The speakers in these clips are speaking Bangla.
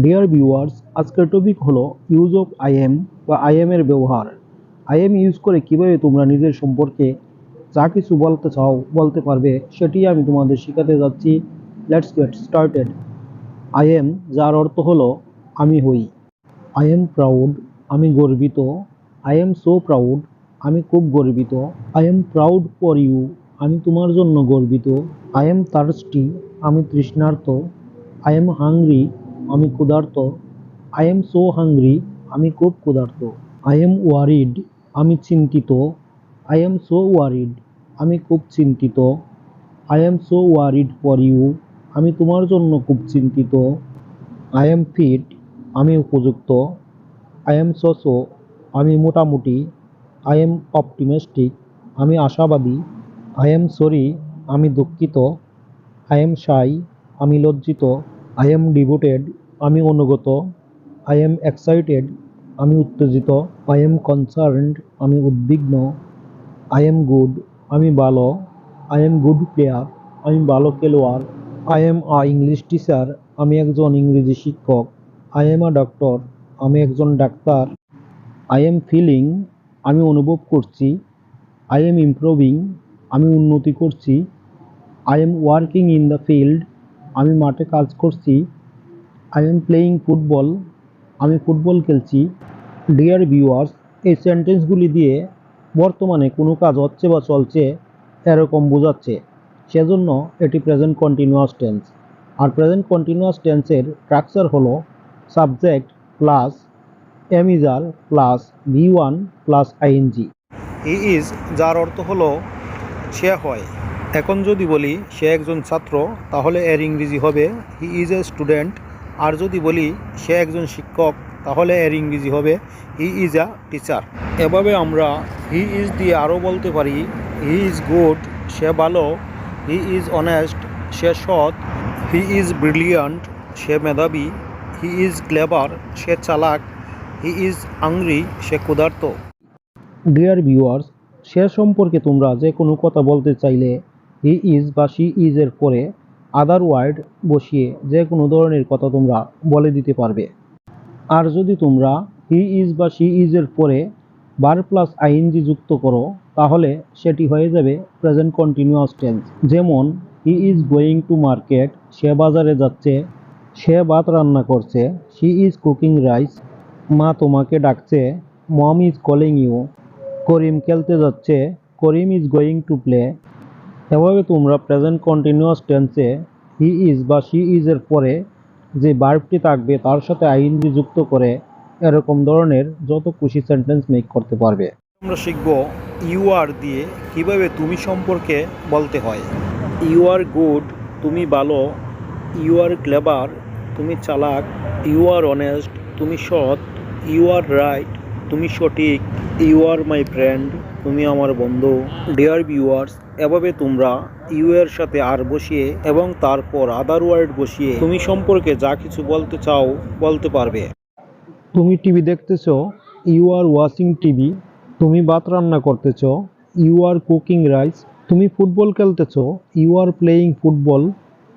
ডিয়ার ভিউয়ার্স, আজকের টপিক হলো ইউজ অফ আই এম বা আই এম এর ব্যবহার। আই এম ইউজ করে কিভাবে তোমরা নিজের সম্পর্কে যা কিছু বলতে চাও বলতে পারবে, সেটি আমি তোমাদের শেখাতে যাচ্ছি। Let's get started. I am, যার অর্থ হলো আমি হই। আই এম প্রাউড, আমি গর্বিত। আই এম সো প্রাউড, আমি খুব গর্বিত। I am proud for you, আমি তোমার জন্য গর্বিত। আই এম থার্স্টি, আমি তৃষ্ণার্ত। আই এম হাংরি, আমি ক্ষুধার্ত। আই এম সো হাংরি, আমি খুব ক্ষুধার্ত। আই এম ওয়ারিড, আমি চিন্তিত। আই এম সো ওয়ারিড, আমি খুব চিন্তিত। I am so worried for you, আমি তোমার জন্য খুব চিন্তিত। আই এম ফিট, আমি উপযুক্ত। আই এম সো, আমি মোটামুটি। আই এম অপটিমিস্টিক, আমি আশাবাদী। আই এম সরি, আমি দুঃখিত। আই এম শাই, আমি লজ্জিত। আই এম ডিভোটেড, আমি অনুগত। আই এম এক্সাইটেড, আমি উত্তেজিত। আই এম কনসার্নড, আমি উদ্বিগ্ন। আই এম গুড, আমি ভালো। আই এম গুড প্লেয়ার, আমি ভালো খেলোয়াড়। I am a English teacher, আমি একজন ইংরেজি শিক্ষক। আই এম আ ডক্টর, আমি একজন ডাক্তার। আই এম ফিলিং, আমি অনুভব করছি। আই এম ইমপ্রুভিং, আমি উন্নতি করছি। I am working in the field, আমি মাঠে কাজ করছি। আই এম প্লেয়িং ফুটবল, আমি ফুটবল খেলছি। ডিয়ার ভিউয়ার্স, এই সেন্টেন্সগুলি দিয়ে বর্তমানে কোনো কাজ হচ্ছে বা চলছে এরকম বোঝাচ্ছে, সেজন্য এটি প্রেজেন্ট কন্টিনিউয়াস টেন্স। আর প্রেজেন্ট কন্টিনিউয়াস টেন্সের স্ট্রাকচার হলো subject plus am is are plus V one plus ING. He is, যার অর্থ হলো সে হয়। এখন যদি বলি সে একজন ছাত্র, তাহলে এর ইংরেজি হবে হি ইজ এ স্টুডেন্ট। আর যদি বলি সে একজন শিক্ষক, তাহলে এর ইংরেজি হবে হি ইজ আ টিচার। এভাবে আমরা হি ইজ দিয়ে আরও বলতে পারি হি ইজ গুড, সে ভালো। হি ইজ অনেস্ট, সে সৎ। হি ইজ ব্রিলিয়ান্ট, সে মেধাবী। হি ইজ ক্লেভার, সে চালাক। হি ইজ হাংরি, সে ক্ষুধার্ত। ডিয়ার ভিউয়ার্স, সে সম্পর্কে তোমরা যে কোনো কথা বলতে চাইলে হি ইজ বা শি ইজ এর পরে আদার ওয়ার্ড বসিয়ে যে কোনো ধরনের কথা তোমরা বলে দিতে পারবে। আর যদি তোমরা হি ইজ বা শি ইজ এর পরে ভার্ব প্লাস আইএনজি যুক্ত করো, তাহলে সেটি হয়ে যাবে প্রেজেন্ট কন্টিনিউয়াস টেন্স। যেমন he is going to market, সে বাজারে যাচ্ছে। সে ভাত রান্না করছে। শি ইজ কুকিং রাইস, মা তোমাকে ডাকছে। মম ইজ কলিং ইউ, করিম খেলতে যাচ্ছে। করিম ইজ গোয়িং টু প্লে। এভাবে তোমরা প্রেজেন্ট কন্টিনিউয়াস টেন্সে হি ইজ বা শি ইজ এর পরে যে ভার্বটি থাকবে তার সাথে আইএনজি যুক্ত করে এরকম ধরনের যত খুশি সেন্টেন্স মেক করতে পারবে। আমরা শিখব ইউ আর দিয়ে কিভাবে তুমি সম্পর্কে বলতে হয়। ইউ আর গুড, তুমি ভালো। ইউ আর ক্লেভার, তুমি চালাক। ইউ আর অনেস্ট, তুমি সৎ। ইউ আর রাইট, তুমি সঠিক। ইউ আর মাই ফ্রেন্ড, তুমি আমার বন্ধু। ডিয়ার ভিউয়ার্স, এভাবে তোমরা ইউ এর সাথে আর বসিয়ে এবং তারপর আদার ওয়ার্ড বসিয়ে তুমি সম্পর্কে যা কিছু বলতে চাও বলতে পারবে। তুমি টিভি দেখতেছ, ইউ আর ওয়াচিং টিভি। তুমি ভাত রান্না করতেছ, ইউ আর কুকিং রাইস। তুমি ফুটবল খেলতেছ, ইউ আর প্লেয়িং ফুটবল।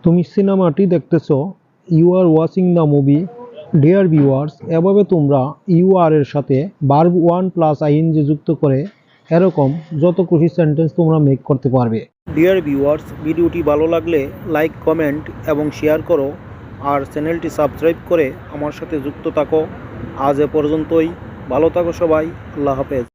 তুমি সিনেমাটি দেখতেছ, you are watching the movie. Dear viewers, এভাবে তোমরা ইউ আর এর সাথে ভার্ব 1 প্লাস আইএনজি যুক্ত করে এরকম যত খুশি সেন্টেন্স তোমরা মেক করতে পারবে। ডিয়ার ভিউয়ার্স, ভিডিওটি ভালো লাগলে লাইক, কমেন্ট এবং শেয়ার করো। আর চ্যানেলটি সাবস্ক্রাইব করে আমার সাথে যুক্ত থাকো। আজ এ পর্যন্তই। ভালো থাকো সবাই। আল্লাহ হাফেজ।